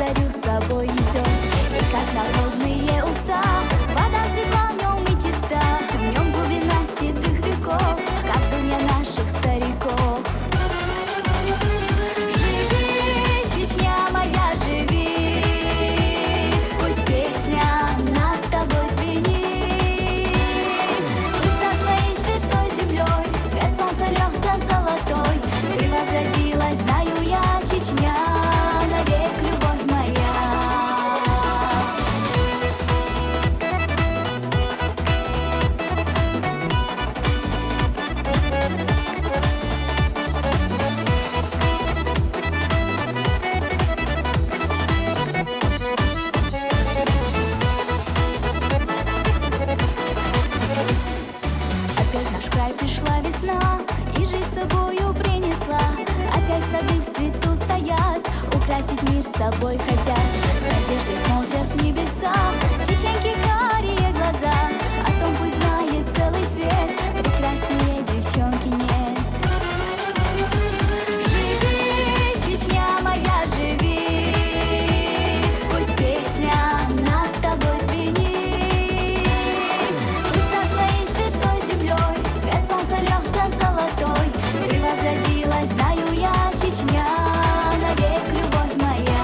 зарю с собой несет. И как народные уста, вода светла в нем и чиста, в нем глубина седых веков, как дуня наших стариков. Живи, Чечня моя, живи, пусть песня над тобой звенит. Пусть над твоей святой землей свет солнца льется золотой. Ты возродилась, знаю я, Чечня, навек любовь моя. Опять в наш край пришла весна, и жизнь с собою принесла. Опять сады в цвету стоят, украсить мир с собой хотят. С надеждой смотрят в небеса чеченьки карие глаза. О том пусть знает целый свет, прекраснее девчонки нет. Живи, Чечня моя, живи, пусть песня над тобой звенит. Пусть над твоей святой землей свет солнца льется золотой. Ты возродилась, знаю я, Чечня, навек любовь моя.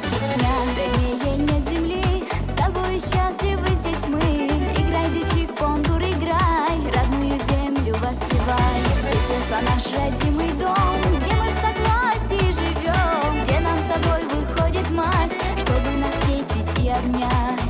Чечня, вернее, нет земли, с тобой счастливы здесь мы. Играй, дичик, пондур, играй, родную землю воспевай. Сестринство наш родимый дом, где мы в согласии живем, где нам с тобой выходит мать, чтобы нас встретить и обнять.